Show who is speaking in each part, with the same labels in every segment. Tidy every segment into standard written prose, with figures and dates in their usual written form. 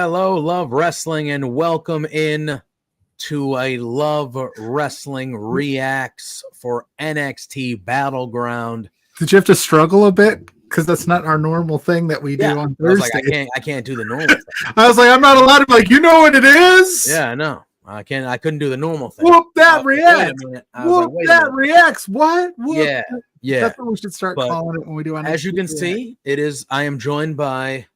Speaker 1: Hello, Love Wrestling, and welcome in to a Love Wrestling Reacts for NXT Battleground.
Speaker 2: Did you have to struggle a bit? Because that's not our normal thing that we do on Thursday.
Speaker 1: I was like, I can't do the normal thing.
Speaker 2: I was like, I'm not allowed to be like, you know what it is?
Speaker 1: Yeah, I know. I couldn't do the normal thing.
Speaker 2: Whoop that reacts. Whoop that reacts. What? Whoop.
Speaker 1: Yeah.
Speaker 2: That's what we should start calling it when we do on.
Speaker 1: As you can see, I am joined by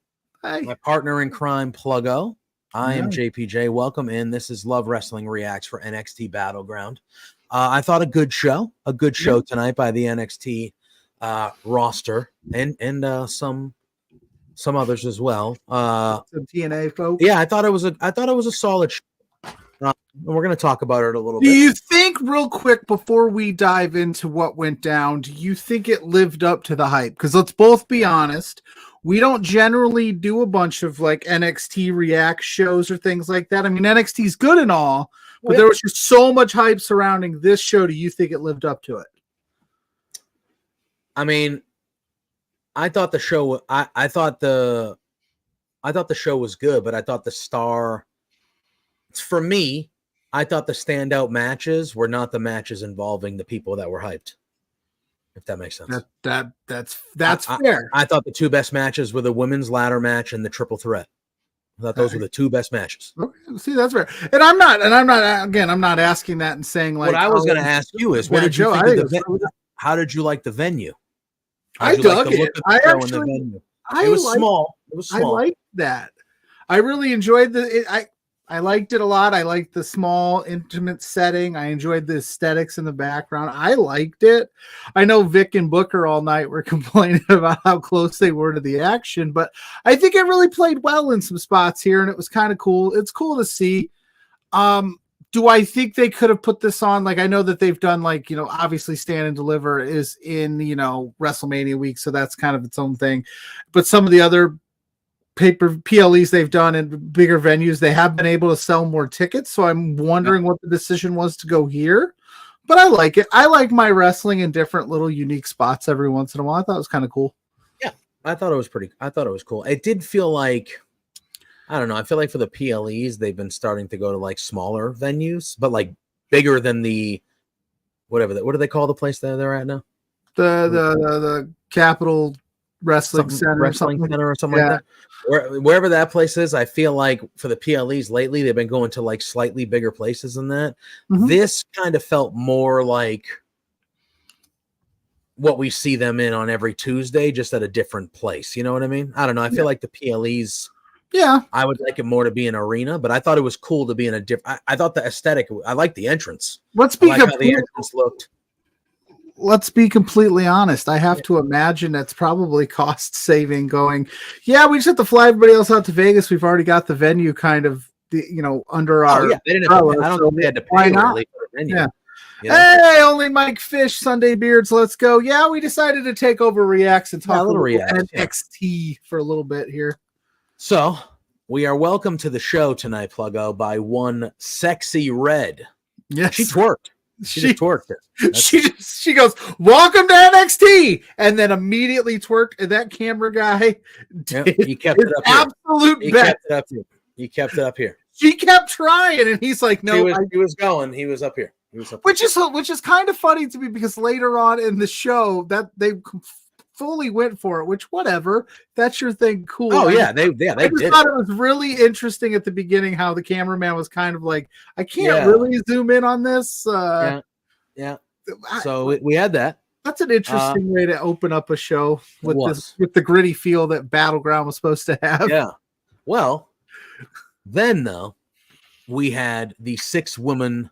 Speaker 1: my partner in crime, Pluggo. I am JPJ. Welcome in. This is Love Wrestling Reacts for NXT Battleground. I thought a good show tonight by the NXT roster and some others as well.
Speaker 2: Some TNA folks.
Speaker 1: Yeah, I thought it was a solid show. We're going to talk about it a little bit.
Speaker 2: Do you think, real quick, before we dive into what went down, do you think it lived up to the hype? Because let's both be honest, we don't generally do a bunch of like NXT React shows or things like that. I mean, NXT is good and all, but there was just so much hype surrounding this show. Do you think it lived up to it?
Speaker 1: I mean, I thought the show. I thought the show was good, but I thought the star. For me, I thought the standout matches were not the matches involving the people that were hyped. If that makes sense. That's fair. I thought the two best matches were the women's ladder match and the triple threat. I thought those were the two best matches.
Speaker 2: Okay. See, that's fair. And I'm not asking that and saying like.
Speaker 1: What I was going to ask you is, what did you think of how did you like the venue?
Speaker 2: I dug it. It
Speaker 1: was small.
Speaker 2: I liked that. I really enjoyed I liked it a lot. I liked the small, intimate setting. I enjoyed the aesthetics in the background. I liked it. I know Vic and Booker all night were complaining about how close they were to the action, but I think it really played well in some spots here, and it was kind of cool. It's cool to see. Do I think they could have put this on? Like, I know that they've done, like, obviously Stand and Deliver is in, WrestleMania week, so that's kind of its own thing. But some of the other PLEs they've done in bigger venues, they have been able to sell more tickets. So I'm wondering what the decision was to go here. But I like it. I like my wrestling in different little unique spots every once in a while. I thought it was kind of cool.
Speaker 1: Yeah, I thought it was cool. It did feel like, I don't know, I feel like for the PLEs, they've been starting to go to like smaller venues, but like bigger than the what do they call the place that they're at now?
Speaker 2: The Capitol Wrestling Center or something like
Speaker 1: that. Wherever that place is, I feel like for the PLEs lately, they've been going to like slightly bigger places than that. Mm-hmm. This kind of felt more like what we see them in on every Tuesday, just at a different place. You know what I mean? I don't know. I feel like the PLEs.
Speaker 2: Yeah,
Speaker 1: I would like it more to be an arena, but I thought it was cool to be in a different. I thought the aesthetic. I like the entrance.
Speaker 2: let's
Speaker 1: I
Speaker 2: be
Speaker 1: like how the entrance looked.
Speaker 2: let's be completely honest. I have to imagine that's probably cost saving. Going, yeah, we just have to fly everybody else out to Vegas. We've already got the venue kind of under our.
Speaker 1: Oh yeah, they didn't have to, I don't think they had to pay really for the venue.
Speaker 2: Yeah.
Speaker 1: You know?
Speaker 2: Hey, only Mike Fish, Sunday Beards, let's go. Yeah, we decided to take over Reacts and talk a little NXT for a little bit here.
Speaker 1: So we are welcome to the show tonight, Pluggo, by one Sexy Red.
Speaker 2: Yes,
Speaker 1: she twerked. She just twerked it.
Speaker 2: She goes, "Welcome to NXT," and then immediately twerked. And that camera guy,
Speaker 1: he kept it up.
Speaker 2: Absolute
Speaker 1: here.
Speaker 2: best.
Speaker 1: Kept it up here. He kept it up here.
Speaker 2: She kept trying, and he's like, "No."
Speaker 1: He was going. He was up here.
Speaker 2: Which is kind of funny to me because later on in the show that they fully went for it. Which whatever, that's your thing. Cool.
Speaker 1: Oh yeah, they
Speaker 2: I
Speaker 1: did.
Speaker 2: Thought it was really interesting at the beginning how the cameraman was kind of like, I can't really zoom in on this.
Speaker 1: Yeah. So we had that.
Speaker 2: That's an interesting way to open up a show with the gritty feel that Battleground was supposed to have.
Speaker 1: Yeah. Well, then though, we had the 6-woman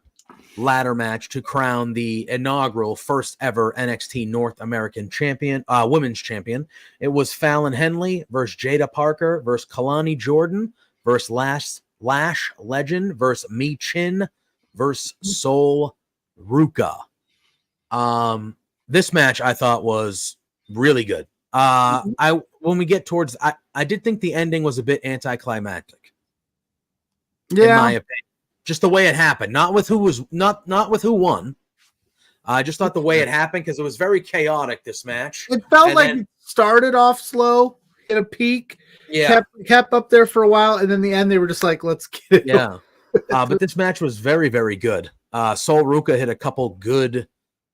Speaker 1: ladder match to crown the inaugural first ever NXT North American champion, women's champion. It was Fallon Henley versus Jada Parker versus Kalani Jordan versus Lash Legend versus Mi Chin versus Sol Ruka. This match I thought was really good. When we get towards, I did think the ending was a bit anticlimactic. Yeah, in my opinion. Just the way it happened, not with who with who won. I just thought the way it happened because it was very chaotic. This match.
Speaker 2: It felt like it started off slow, hit a peak, kept up there for a while, and then the end they were just like, "Let's get it."
Speaker 1: Yeah, but this match was very, very good. Sol Ruka hit a couple good.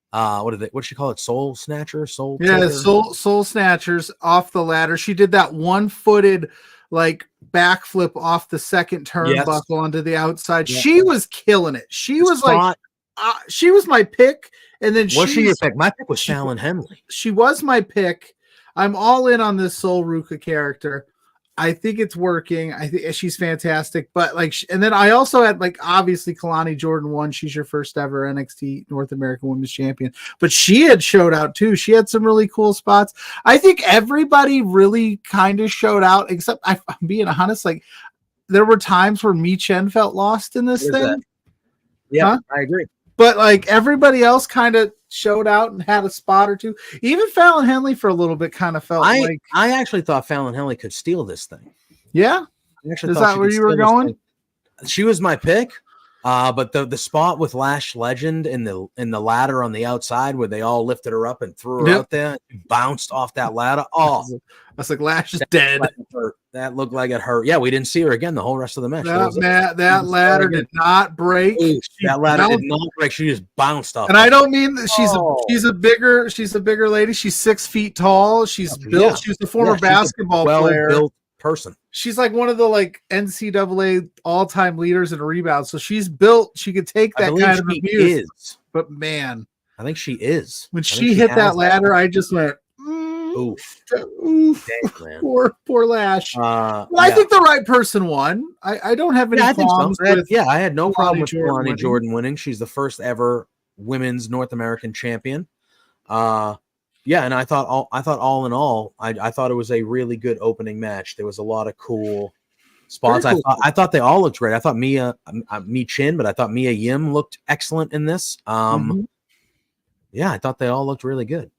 Speaker 1: What did she call it? Soul snatcher, soul.
Speaker 2: Yeah, soul snatchers off the ladder. She did that one-footed backflip off the second turnbuckle onto the outside. Yeah. She was killing it. She was she was my pick. And then
Speaker 1: was she your pick? My pick was Fallon Henley.
Speaker 2: She was my pick. I'm all in on this Sol Ruka character. I think it's working. I think she's fantastic. But and then I also had obviously Kalani Jordan won. She's your first ever NXT North American Women's Champion. But she had showed out too. She had some really cool spots. I think everybody really kind of showed out, except I'm being honest. There were times where Mi Chen felt lost in this thing.
Speaker 1: That? Yeah, I agree.
Speaker 2: But everybody else kind of showed out and had a spot or two. Even Fallon Henley for a little bit kind of felt
Speaker 1: I actually thought Fallon Henley could steal this thing.
Speaker 2: Yeah? Is that where you were going?
Speaker 1: She was my pick. But the spot with Lash Legend in the ladder on the outside where they all lifted her up and threw her out there, bounced off that ladder. Oh,
Speaker 2: I was like, Lash is dead.
Speaker 1: That looked like it hurt. Yeah, we didn't see her again the whole rest of the match.
Speaker 2: That ladder did not break.
Speaker 1: That ladder did not break. She just bounced off.
Speaker 2: And I don't mean that she's a bigger lady. She's 6 feet tall. She's built. Yeah. She's a former basketball player.
Speaker 1: Well-built person.
Speaker 2: She's like one of the NCAA all-time leaders in rebounds. So she's built. She could take that kind of abuse. But man,
Speaker 1: I think she is.
Speaker 2: When she hit that ladder, I just went,
Speaker 1: oof.
Speaker 2: Dang, man. Poor Lash. I think the right person won. I don't have any qualms with.
Speaker 1: I had no problem with Kalani Jordan winning. She's the first ever women's North American champion. And I thought all in all, I thought it was a really good opening match. There was a lot of cool spots. Cool. I thought they all looked great. I thought Mi Chin, but I thought Mia Yim looked excellent in this. Yeah, I thought they all looked really good.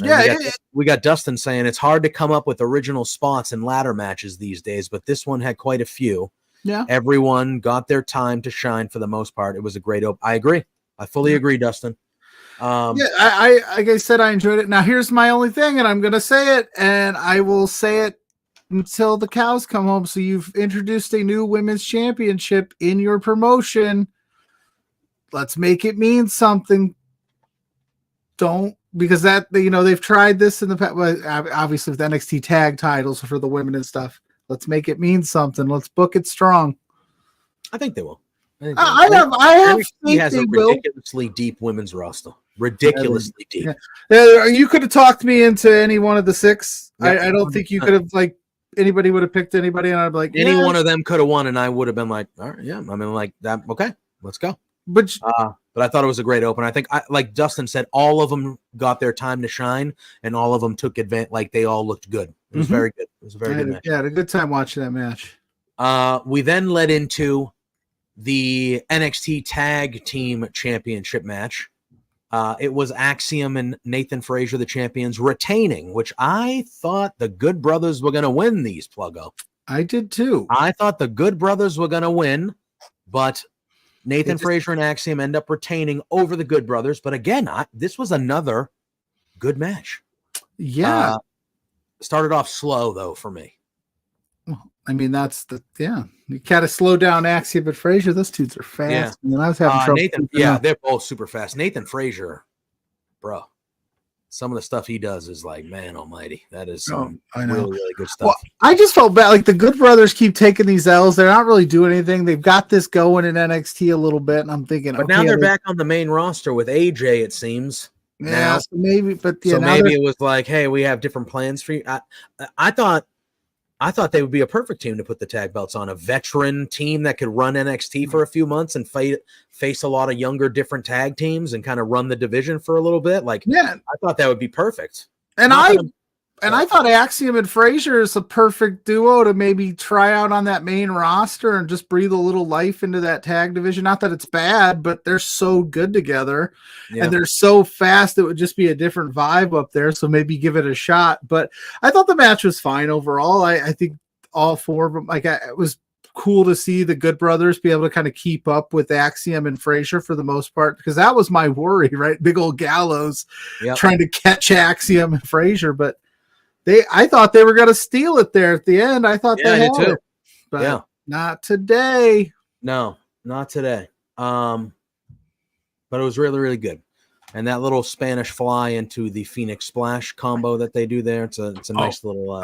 Speaker 1: And we got Dustin saying it's hard to come up with original spots in ladder matches these days, but this one had quite a few.
Speaker 2: Yeah,
Speaker 1: everyone got their time to shine for the most part. It was a great I agree. I fully agree, Dustin.
Speaker 2: I like I said, I enjoyed it. Now here's my only thing, and I'm gonna say it, and I will say it until the cows come home. So you've introduced a new women's championship in your promotion. Let's make it mean something. Because they've tried this in the past, obviously with NXT tag titles for the women and stuff. Let's make it mean something. Let's book it strong.
Speaker 1: I think they will.
Speaker 2: I have
Speaker 1: NXT
Speaker 2: faith
Speaker 1: has
Speaker 2: they
Speaker 1: a
Speaker 2: will.
Speaker 1: ridiculously deep women's roster. Ridiculously deep.
Speaker 2: You could have talked me into any one of the 6.
Speaker 1: Yep.
Speaker 2: I don't think you could have like anybody would have picked anybody, and I'd be like,
Speaker 1: any one of them could have won, and I would have been like, all right, yeah. I mean, like that. Okay, let's go.
Speaker 2: But
Speaker 1: I thought it was a great open. I think, like Dustin said, all of them got their time to shine, and all of them took advantage. Like they all looked good. It was very good. It was a very good match.
Speaker 2: Yeah, I had a good time watching that match.
Speaker 1: We then led into the NXT Tag Team Championship match. It was Axiom and Nathan Frazier, the champions, retaining, which I thought the Good Brothers were going to win these, Pluggo.
Speaker 2: I did too.
Speaker 1: I thought the Good Brothers were going to win, but Nathan Frazier and Axiom end up retaining over the Good Brothers. But again, this was another good match.
Speaker 2: Yeah.
Speaker 1: Started off slow, though, for me.
Speaker 2: I mean, you gotta slow down Axiom and Frazier. Those dudes are fast.
Speaker 1: Yeah.
Speaker 2: And I was having trouble.
Speaker 1: Nathan, they're both super fast. Nathan Frazier, bro, some of the stuff he does is like, man almighty. That is some really, really good stuff.
Speaker 2: Well, I just felt bad. Like the Good Brothers keep taking these L's. They're not really doing anything. They've got this going in NXT a little bit, and I'm thinking,
Speaker 1: but now they're back on the main roster with AJ, it seems.
Speaker 2: Yeah,
Speaker 1: now.
Speaker 2: so maybe
Speaker 1: it was like, hey, we have different plans for you. I thought they would be a perfect team to put the tag belts on, a veteran team that could run NXT for a few months and face a lot of younger, different tag teams and kind of run the division for a little bit. Like, I thought that would be perfect.
Speaker 2: And I thought Axiom and Frazier is a perfect duo to maybe try out on that main roster and just breathe a little life into that tag division. Not that it's bad, but they're so good together and they're so fast. It would just be a different vibe up there. So maybe give it a shot. But I thought the match was fine overall. I think all 4 of them, it was cool to see the Good Brothers be able to kind of keep up with Axiom and Frazier for the most part, because that was my worry, right? Big old Gallows trying to catch Axiom and Frazier, but I thought they were going to steal it there at the end. I thought they had it, but not today.
Speaker 1: No, not today. But it was really, really good. And that little Spanish fly into the Phoenix Splash combo that they do there, it's a nice little.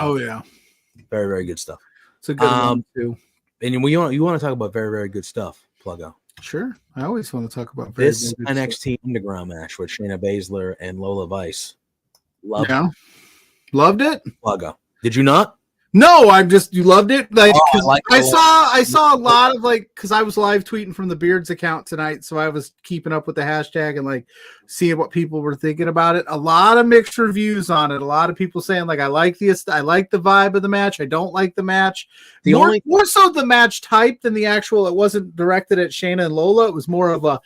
Speaker 1: Very, very good stuff.
Speaker 2: It's a good one too.
Speaker 1: And you want to talk about very, very good stuff, Pluggo?
Speaker 2: Sure, I always want to talk about
Speaker 1: this NXT Underground match with Shayna Baszler and Lola Vice.
Speaker 2: Loved it.
Speaker 1: Pluggo. Did you not?
Speaker 2: No, you loved it. I saw a lot of because I was live tweeting from the Beards account tonight, so I was keeping up with the hashtag and seeing what people were thinking about it. A lot of mixed reviews on it. A lot of people saying I like the vibe of the match. I don't like the match. More so the match type than the actual. It wasn't directed at Shayna and Lola. It was more of a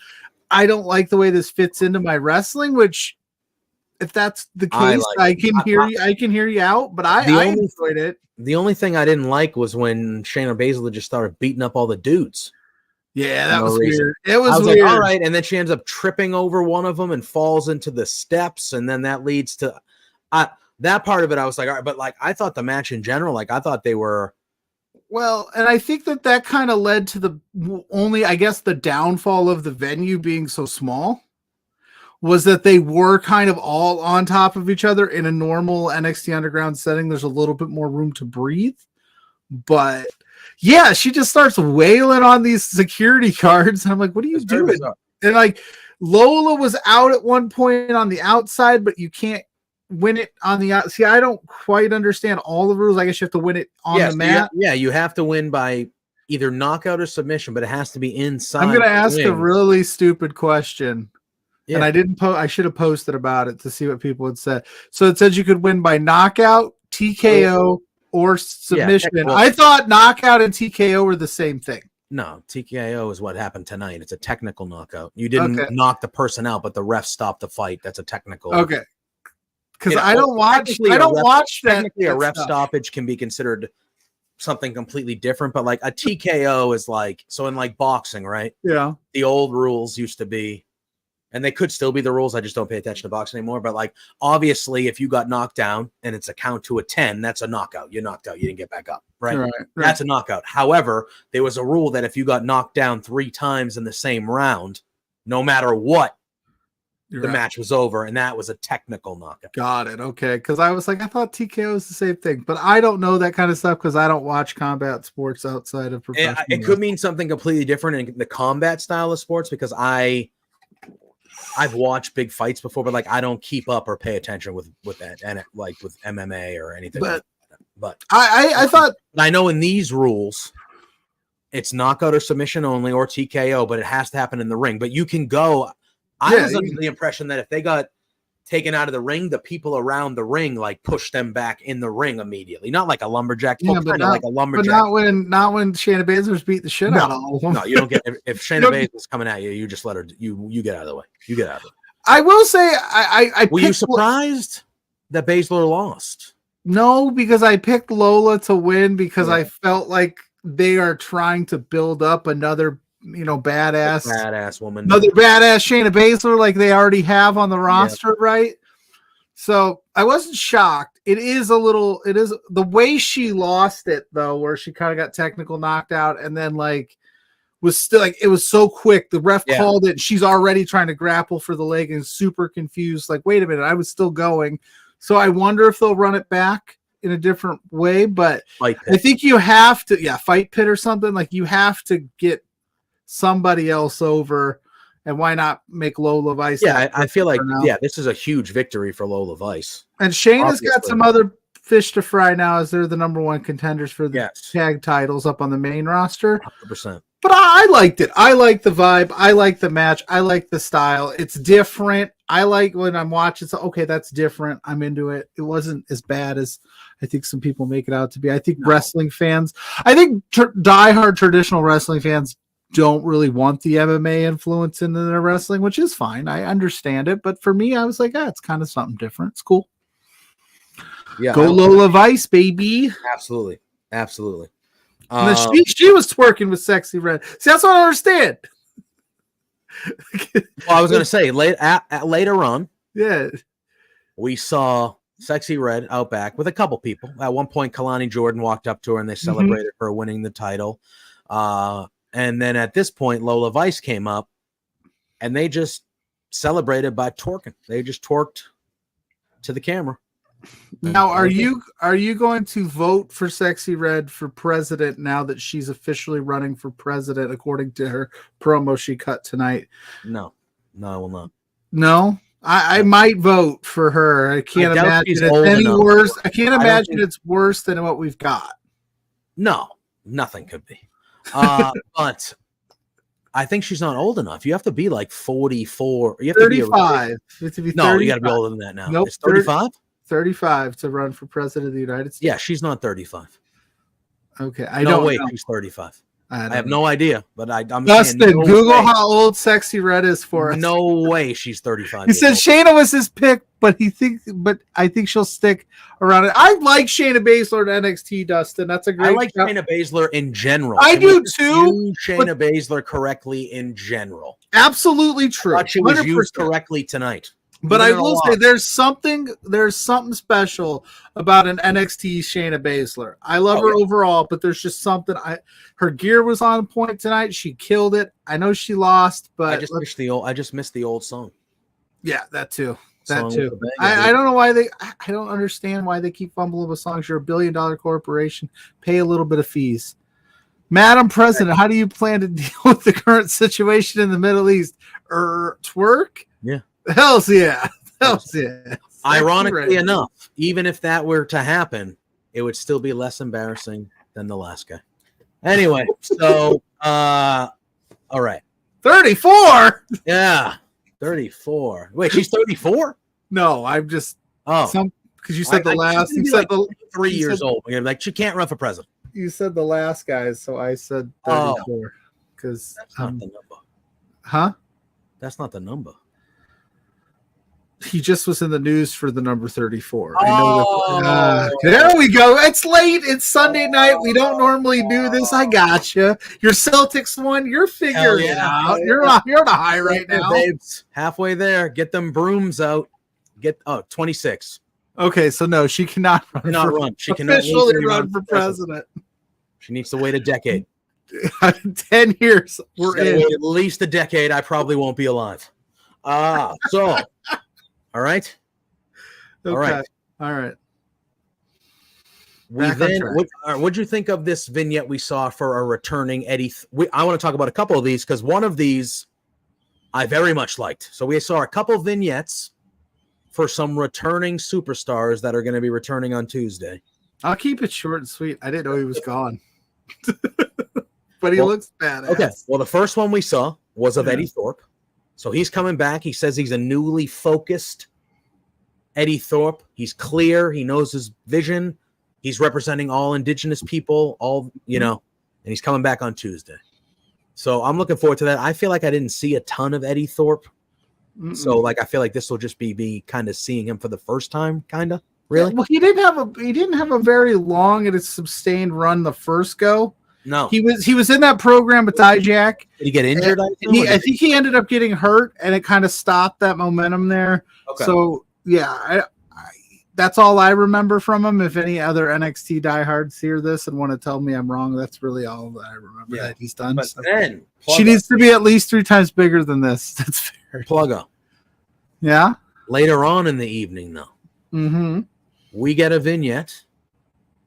Speaker 2: I don't like the way this fits into my wrestling, which. If that's the case, I can hear you out, but I enjoyed it.
Speaker 1: The only thing I didn't like was when Shayna Baszler just started beating up all the dudes.
Speaker 2: Yeah, that was weird. It was weird.
Speaker 1: Like, all right, and then she ends up tripping over one of them and falls into the steps, and then that leads to that part of it. I was like, all right, but I thought the match in general, I thought they were.
Speaker 2: Well, and I think that kind of led to the downfall of the venue being so small. Was that they were kind of all on top of each other. In a normal NXT Underground setting, there's a little bit more room to breathe. But yeah, she just starts wailing on these security guards. And I'm like, what are you doing? And Lola was out at one point on the outside, but you can't win it on the out. See, I don't quite understand all the rules. I guess you have to win it on the mat.
Speaker 1: You have to win by either knockout or submission, but it has to be inside.
Speaker 2: I'm going to ask a really stupid question. Yeah. And I didn't I should have posted about it to see what people had said. So it says you could win by knockout, TKO, or submission. I thought knockout and TKO were the same thing.
Speaker 1: No, TKO is what happened tonight. It's a technical knockout. You didn't knock the person out, but the ref stopped the fight. That's a technical.
Speaker 2: Okay. Because I don't watch that.
Speaker 1: Technically, a ref stoppage can be considered something completely different, but a TKO is so in boxing, right?
Speaker 2: Yeah.
Speaker 1: The old rules used to be. And they could still be the rules. I just don't pay attention to boxing anymore. But obviously, if you got knocked down and it's a count to a 10, that's a knockout. You're knocked out. You didn't get back up. Right? That's a knockout. However, there was a rule that if you got knocked down 3 times in the same round, no matter what, the match was over, and that was a technical knockout.
Speaker 2: Got it. Okay, because I was like, I thought TKO was the same thing, but I don't know that kind of stuff because I don't watch combat sports outside of professional.
Speaker 1: It could mean something completely different in the combat style of sports because I've watched big fights before, but like I don't keep up or pay attention with that and like with MMA or anything. But
Speaker 2: I thought
Speaker 1: I know in these rules, it's knockout or submission only or TKO, but it has to happen in the ring. But you can go. I was under the impression that if they got taken out of the ring, the people around the ring like push them back in the ring immediately. Not like a lumberjack, but like a lumberjack.
Speaker 2: But not when Shayna Baszler's beat the shit out of all of them.
Speaker 1: No, you don't get if Shayna Baszler's coming at you, you just let her. You get out of the way. You get out of the way.
Speaker 2: I will say, I
Speaker 1: were you surprised that Baszler lost?
Speaker 2: No, because I picked Lola to win because I felt like they are trying to build up another. Badass woman, another badass Shayna Baszler, like they already have on the roster, right? So I wasn't shocked. It is the way she lost it though, where she kind of got technical knocked out, and then like was still like it was so quick. The ref called it. And she's already trying to grapple for the leg and super confused. Like, wait a minute, I was still going. So I wonder if they'll run it back in a different way. But I think you have to, fight pit or something. Like you have to get somebody else over, and why not make Lola Vice?
Speaker 1: Yeah, I feel like this is a huge victory for Lola Vice.
Speaker 2: And Shayna's got some other fish to fry now, as they're the number one contenders for the tag titles up on the main roster.
Speaker 1: 100%.
Speaker 2: But I liked it. I like the vibe. I like the match. I like the style. It's different. I like when I'm watching. So okay, that's different. I'm into it. It wasn't as bad as I think some people make it out to be. I think wrestling fans, diehard traditional wrestling fans don't really want the MMA influence in their wrestling, which is fine. I understand it. But for me, I was like, it's kind of something different. It's cool. Yeah. Go Lola Vice, baby.
Speaker 1: Absolutely. Absolutely.
Speaker 2: And then she was twerking with Sexy Red. See, that's what I understand.
Speaker 1: Well, I was going to say, later on, we saw Sexy Red out back with a couple people. At one point, Kalani Jordan walked up to her and they celebrated her winning the title. And then at this point, Lola Vice came up and they just celebrated by twerking. They just twerked to the camera.
Speaker 2: Now, are you going to vote for Sexy Red for president now that she's officially running for president, according to her promo she cut tonight?
Speaker 1: No, I will not.
Speaker 2: No, I might vote for her. I can't imagine it's any worse. I can't imagine it's worse than what we've got.
Speaker 1: No, nothing could be. But I think she's not old enough. You have to be like 44. You have
Speaker 2: 35.
Speaker 1: You have to be 35. No, you got to be older than that now.
Speaker 2: Nope,
Speaker 1: it's 35?
Speaker 2: 35 to run for president of the United States.
Speaker 1: Yeah, she's not 35.
Speaker 2: Okay,
Speaker 1: she's 35. I have no idea, but I'm
Speaker 2: Dustin, saying Google how old Sexy Red is for us.
Speaker 1: No way she's 35.
Speaker 2: He said Shayna was his pick, but I think she'll stick around it. I like Shayna Baszler at NXT, Dustin. That's a great.
Speaker 1: I like Shayna Baszler in general.
Speaker 2: I do too.
Speaker 1: Shayna Baszler correctly in general.
Speaker 2: Absolutely true.
Speaker 1: I thought she was 100%. Used correctly tonight.
Speaker 2: But I will say there's something special about an NXT Shayna Baszler. I love her overall, but there's just something. Her gear was on point tonight. She killed it. I know she lost, but
Speaker 1: I just missed the old song.
Speaker 2: Yeah, that too. I don't know why I don't understand why they keep fumbling with songs. You're $1 billion corporation. Pay a little bit of fees. Madam President, how do you plan to deal with the current situation in the Middle East? Twerk?
Speaker 1: Yeah.
Speaker 2: Hells yeah.
Speaker 1: Ironically enough, even if that were to happen, it would still be less embarrassing than the last guy. Anyway, so all right.
Speaker 2: 34?
Speaker 1: Yeah. 34. Wait, she's 34?
Speaker 2: No, I'm just because you said you said the
Speaker 1: 3 years old. You're like, she can't run for president.
Speaker 2: You said the last guys, so I said 34. Because
Speaker 1: that's not the number.
Speaker 2: Huh?
Speaker 1: That's not the number.
Speaker 2: He just was in the news for the number 34. I know there we go. It's late. It's Sunday night. We don't normally do this. I gotcha. Your Celtics won. You're figuring it out. You're on a high right now.
Speaker 1: Babes. Halfway there. Get them brooms out. 26.
Speaker 2: Okay, so no, she cannot run.
Speaker 1: She cannot
Speaker 2: officially run for president.
Speaker 1: She needs to wait a decade.
Speaker 2: 10 years. We're in.
Speaker 1: At least a decade. I probably won't be alive. So, all right.
Speaker 2: Okay.
Speaker 1: All right.
Speaker 2: All right.
Speaker 1: We
Speaker 2: Back on
Speaker 1: then,
Speaker 2: track.
Speaker 1: what'd you think of this vignette we saw for a returning Eddie? I want to talk about a couple of these because one of these I very much liked. So we saw a couple vignettes for some returning superstars that are going to be returning on Tuesday.
Speaker 2: I'll keep it short and sweet. I didn't know he was gone. But he looks badass.
Speaker 1: Okay. Well, the first one we saw was of Eddie Thorpe. So he's coming back. He says he's a newly focused Eddie Thorpe. He's clear. He knows his vision. He's representing all indigenous people, and he's coming back on Tuesday. So I'm looking forward to that. I feel like I didn't see a ton of Eddie Thorpe. So like I feel like this will just be kind of seeing him for the first time, kind of. Really?
Speaker 2: Yeah, well, he didn't have a very long and sustained run the first go.
Speaker 1: No.
Speaker 2: He was in that program with Dijak.
Speaker 1: Did he get injured?
Speaker 2: I think he ended up getting hurt, and it kind of stopped that momentum there. Okay. So yeah, that's all I remember from him. If any other NXT diehards hear this and want to tell me I'm wrong, that's really all that I remember that he's done.
Speaker 1: But
Speaker 2: so.
Speaker 1: then
Speaker 2: She needs to be at least 3 times bigger than this. That's fair.
Speaker 1: PLUGGO.
Speaker 2: Yeah.
Speaker 1: Later on in the evening, though, we get a vignette,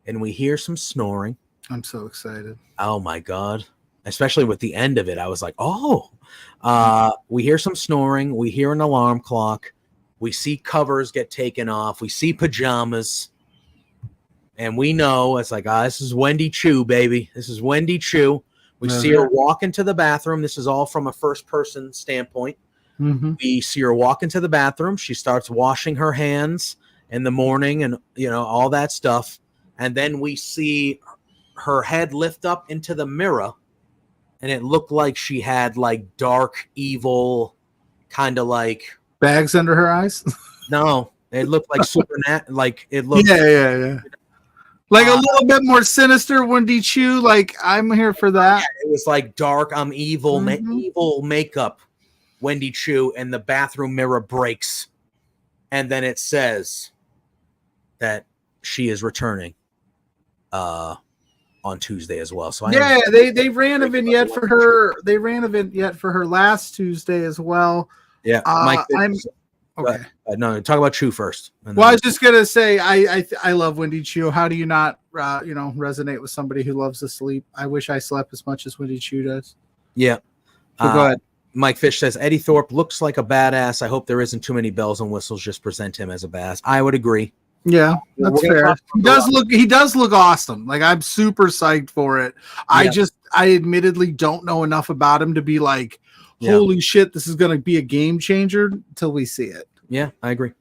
Speaker 1: and we hear some snoring.
Speaker 2: I'm so excited.
Speaker 1: Oh my God. Especially with the end of it. I was like, we hear some snoring. We hear an alarm clock. We see covers get taken off. We see pajamas. And we know it's like, this is Wendy Chu, baby. This is Wendy Chu. We see her walk into the bathroom. This is all from a first-person standpoint. We see her walk into the bathroom. She starts washing her hands in the morning and, all that stuff. And then we see her head lift up into the mirror. And it looked like she had, like, dark, evil, kind of like...
Speaker 2: bags under her eyes?
Speaker 1: No, it looked like like it looked.
Speaker 2: Yeah. Like a little bit more sinister Wendy Chu. Like I'm here for that.
Speaker 1: It was like dark. I'm evil. Evil makeup. Wendy Chu, and the bathroom mirror breaks, and then it says that she is returning on Tuesday as well. So
Speaker 2: they ran a vignette for her. They ran a vignette for her last Tuesday as well.
Speaker 1: Yeah, Mike.
Speaker 2: Okay.
Speaker 1: No, talk about Chu first.
Speaker 2: Well, I was just gonna say I love Wendy Chu. How do you not resonate with somebody who loves to sleep? I wish I slept as much as Wendy Chu does.
Speaker 1: Yeah.
Speaker 2: So go ahead.
Speaker 1: Mike Fish says Eddie Thorpe looks like a badass. I hope there isn't too many bells and whistles. Just present him as a badass. I would agree.
Speaker 2: Yeah, that's fair. He does look awesome. Like I'm super psyched for it. Yeah. I admittedly don't know enough about him to be like, holy shit, this is going to be a game changer until we see it.
Speaker 1: Yeah, I agree.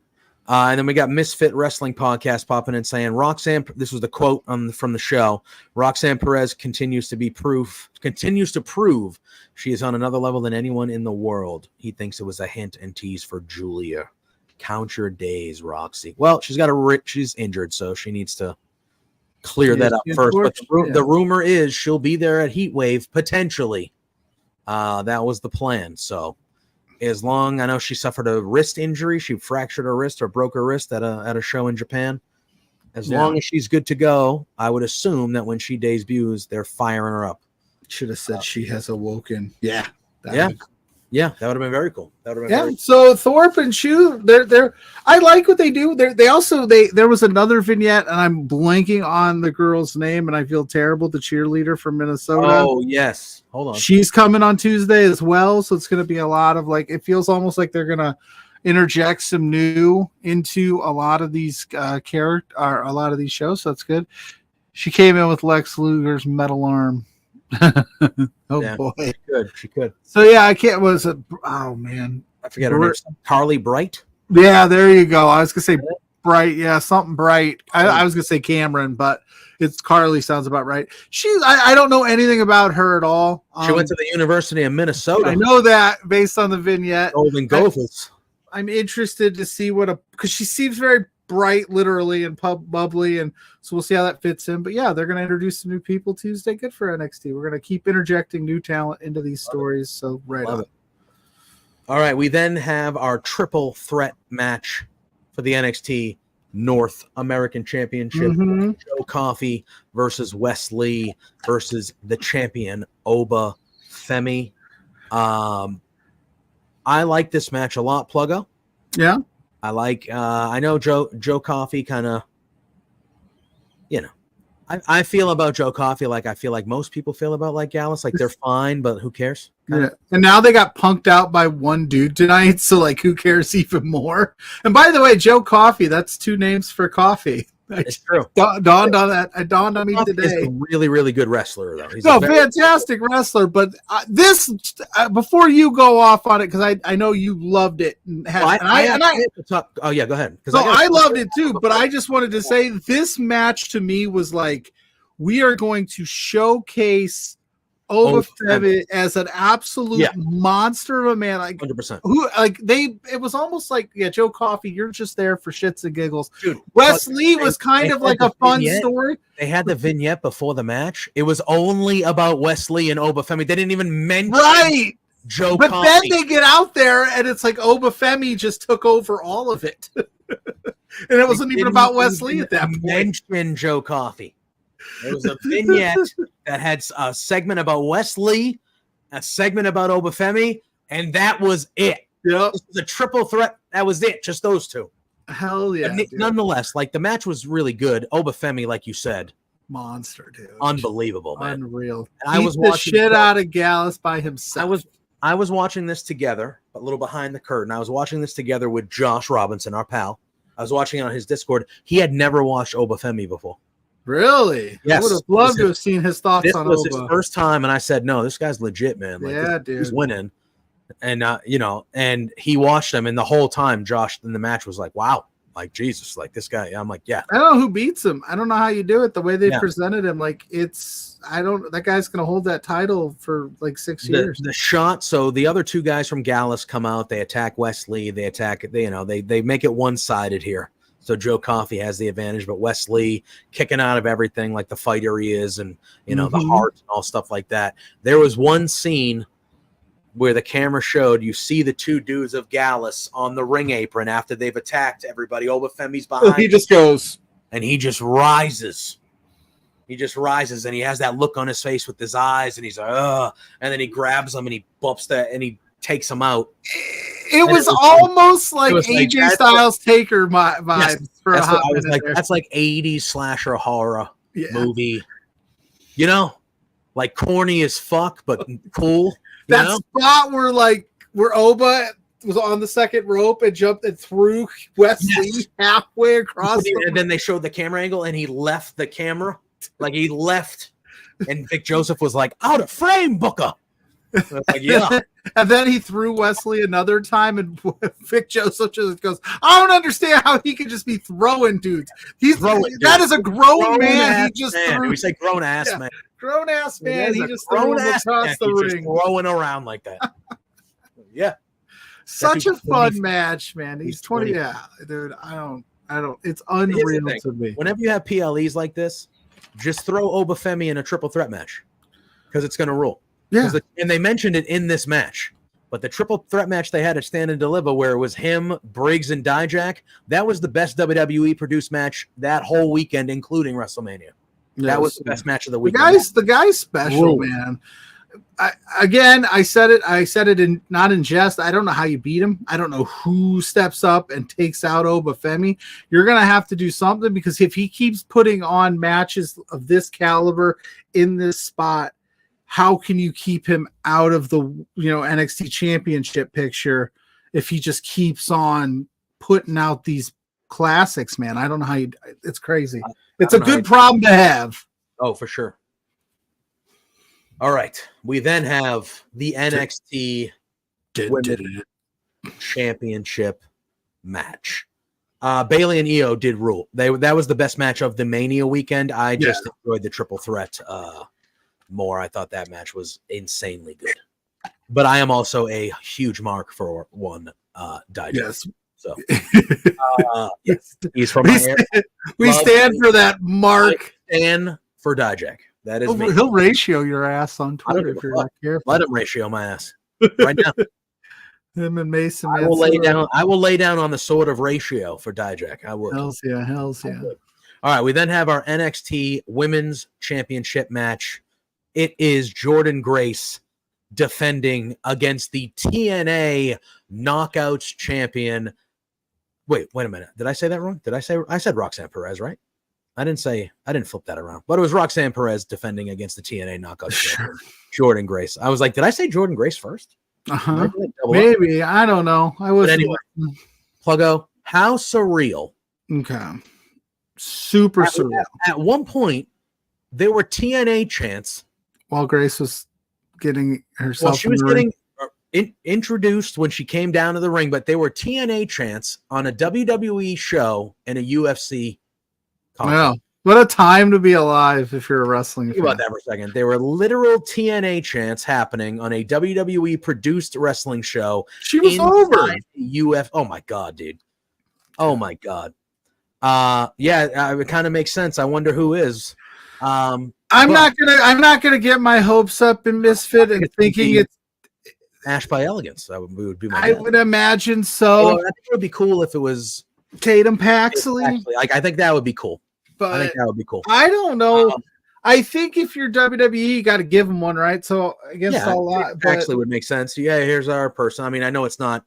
Speaker 1: And then we got Misfit Wrestling Podcast popping in saying Roxanne. This was the quote from the show. Roxanne Perez continues to prove she is on another level than anyone in the world. He thinks it was a hint and tease for Julia. Count your days, Roxy. Well, she's injured, so she needs to clear that up first. But the rumor is she'll be there at Heatwave potentially. That was the plan. So I know she suffered a wrist injury. She fractured her wrist or broke her wrist at a show in Japan. As long as she's good to go, I would assume that when she debuts, they're firing her up.
Speaker 2: Should have said she has awoken. Yeah.
Speaker 1: Yeah, that would have been very cool.
Speaker 2: So Thorpe and Chu, they're I like what they do. There was another vignette, and I'm blanking on the girl's name, and I feel terrible. The cheerleader from Minnesota.
Speaker 1: Oh yes, hold on.
Speaker 2: She's coming on Tuesday as well, so it's going to be a lot of like. It feels almost like they're going to interject some new into a lot of these a lot of these shows. So that's good. She came in with Lex Luger's metal arm. Boy,
Speaker 1: she could.
Speaker 2: So yeah, I can't. Oh man,
Speaker 1: I forget her name. Carly Bright.
Speaker 2: Yeah, there you go. I was gonna say Bright. Yeah, something Bright. I was gonna say Cameron, but it's Carly. Sounds about right. I don't know anything about her at all.
Speaker 1: She went to the University of Minnesota.
Speaker 2: I know that based on the vignette.
Speaker 1: Golden Gophers.
Speaker 2: I'm interested to see because she seems very bright, literally, and bubbly, and so we'll see how that fits in. But yeah, they're going to introduce some new people Tuesday. Good for NXT. We're going to keep interjecting new talent into these stories. So Love it.
Speaker 1: All right, we then have our triple threat match for the NXT North American Championship. Joe Coffey versus Wes Lee versus the champion Oba Femi. I like this match a lot, Pluggo.
Speaker 2: Yeah.
Speaker 1: I like. I know Joe Coffey kind of. You know, I feel about Joe Coffey like I feel like most people feel about like Gallus. Like they're fine, but who cares?
Speaker 2: Yeah. And now they got punked out by one dude tonight, so like who cares even more? And by the way, Joe Coffey, that's 2 names for coffee.
Speaker 1: It's true.
Speaker 2: Dawned on that. It dawned on me
Speaker 1: Coffey
Speaker 2: today.
Speaker 1: is a really, really good wrestler, though. He's
Speaker 2: Fantastic wrestler. But this, before you go off on it, because I know you loved it.
Speaker 1: Oh yeah, go ahead.
Speaker 2: So I loved it too. But I just wanted to say this match to me was like, we are going to showcase Obafemi as an absolute monster of a man. Like
Speaker 1: 100%.
Speaker 2: It was almost like, Joe Coffey, you're just there for shits and giggles.
Speaker 1: Dude,
Speaker 2: Wesley was kind of like a fun story.
Speaker 1: They had the vignette before the match. It was only about Wesley and Obafemi. They didn't even mention Joe Coffey. But
Speaker 2: then they get out there and it's like Obafemi just took over all of it. And it wasn't even about Wesley at that point.
Speaker 1: Mention Joe Coffey. There was a vignette that had a segment about Wesley, a segment about Obafemi, and that was it.
Speaker 2: Yeah,
Speaker 1: this was a triple threat. That was it. Just those 2.
Speaker 2: Hell yeah.
Speaker 1: Nonetheless, like the match was really good. Obafemi, like you said,
Speaker 2: monster, dude,
Speaker 1: unbelievable, man,
Speaker 2: unreal.
Speaker 1: And I was watching
Speaker 2: the shit out of Gallus by himself.
Speaker 1: I was watching this together, a little behind the curtain. I was watching this together with Josh Robinson, our pal. I was watching it on his Discord. He had never watched Obafemi before.
Speaker 2: Really?
Speaker 1: Yes.
Speaker 2: I would have loved to have seen his thoughts on Oba. This was
Speaker 1: his first time, and I said, no, this guy's legit, man. Like,
Speaker 2: dude.
Speaker 1: He's winning. And, and he watched him, and the whole time, Josh in the match was like, wow, like, Jesus, like, this guy. I'm like, yeah.
Speaker 2: I don't know who beats him. I don't know how you do it. The way they presented him, like, that guy's going to hold that title for, like, 6 years.
Speaker 1: The shot, so the other 2 guys from Gallus come out. They attack Wesley. They attack, they make it one-sided here. So Joe Coffey has the advantage, but Wesley kicking out of everything like the fighter he is and, the heart and all stuff like that. There was one scene where the camera showed you see the 2 dudes of Gallus on the ring apron after they've attacked everybody. Obafemi's behind.
Speaker 2: He just goes.
Speaker 1: And he just rises. He just rises, and he has that look on his face with his eyes, and he's like, ugh. And then he grabs him, and he bumps that, and he takes him out.
Speaker 2: It was almost like AJ Styles Taker vibes for a hot minute.
Speaker 1: That's like 80s slasher horror movie. Like corny as fuck, but cool.
Speaker 2: That spot where Oba was on the second rope and jumped and threw Wesley halfway across.
Speaker 1: And then they showed the camera angle, and he left the camera. Like he left, and Vic Joseph was like, out of frame, Booker. Like, yeah.
Speaker 2: And then he threw Wesley another time, and Vic Joseph just goes, I don't understand how he can just be throwing dudes. That is a grown man. He just threw.
Speaker 1: We say grown ass man.
Speaker 2: Grown ass man. He just threw him across the ring,
Speaker 1: throwing around like that. Yeah.
Speaker 2: Such a fun match, man. He's 20. Yeah, dude. I don't. It's unreal to me.
Speaker 1: Whenever you have PLEs like this, just throw Obafemi in a triple threat match because it's going to rule.
Speaker 2: Yeah.
Speaker 1: And they mentioned it in this match, but the triple threat match they had at Stand and Deliver, where it was him, Briggs, and Dijak, that was the best WWE produced match that whole weekend, including WrestleMania. That was the best match of the weekend.
Speaker 2: The guy's special, man. I said it not in jest. I don't know how you beat him. I don't know who steps up and takes out Obafemi. You're gonna have to do something, because if he keeps putting on matches of this caliber in this spot, how can you keep him out of the NXT championship picture if he just keeps on putting out these classics, man? I don't know how it's crazy. It's a good problem to have.
Speaker 1: Oh, for sure. All right. We then have the NXT Women's Championship match. Bayley and Io did rule. That was the best match of the Mania weekend. I just enjoyed the triple threat more. I thought that match was insanely good. But I am also a huge mark for one Dijak.
Speaker 2: Yes.
Speaker 1: So yes, he's from my area.
Speaker 2: We stand for that mark.
Speaker 1: And for Dijak. That is me.
Speaker 2: He'll ratio your ass on Twitter if you're not careful.
Speaker 1: Let him ratio my ass right now.
Speaker 2: Him and Mason.
Speaker 1: I will lay down on the sword of ratio for Dijak. I would.
Speaker 2: Hells yeah.
Speaker 1: All right. We then have our NXT Women's Championship match. It is Jordan Grace defending against the TNA Knockouts champion. Wait a minute. Did I say that wrong? I said Roxanne Perez, right? I didn't flip that around, but it was Roxanne Perez defending against the TNA Knockouts champion, Jordynne Grace. I was like, did I say Jordynne Grace first?
Speaker 2: Maybe. I don't know. I was
Speaker 1: anyway. Pluggo, how surreal.
Speaker 2: Okay. Super surreal.
Speaker 1: At one point, there were TNA chants
Speaker 2: while Grace was getting herself.
Speaker 1: Well, she was getting introduced when she came down to the ring, but they were TNA chants on a WWE show and a UFC concert.
Speaker 2: Wow. What a time to be alive if you're a wrestling fan.
Speaker 1: Think about that for a second. There were literal TNA chants happening on a WWE produced wrestling show.
Speaker 2: She was over.
Speaker 1: Oh my God, dude. Oh my God. It kind of makes sense. I wonder who is. I'm
Speaker 2: not gonna get my hopes up in Misfit and thinking it's
Speaker 1: Ash by Elegance. That would be my
Speaker 2: I
Speaker 1: guess.
Speaker 2: would imagine so.
Speaker 1: I think it would be cool if it was
Speaker 2: Tatum Paxley.
Speaker 1: I think that would be cool.
Speaker 2: But
Speaker 1: I think that would be cool.
Speaker 2: I don't know. I think if you're WWE, you got to give them one, right? So against a lot,
Speaker 1: actually would make sense. Yeah, here's our person. I mean, I know it's not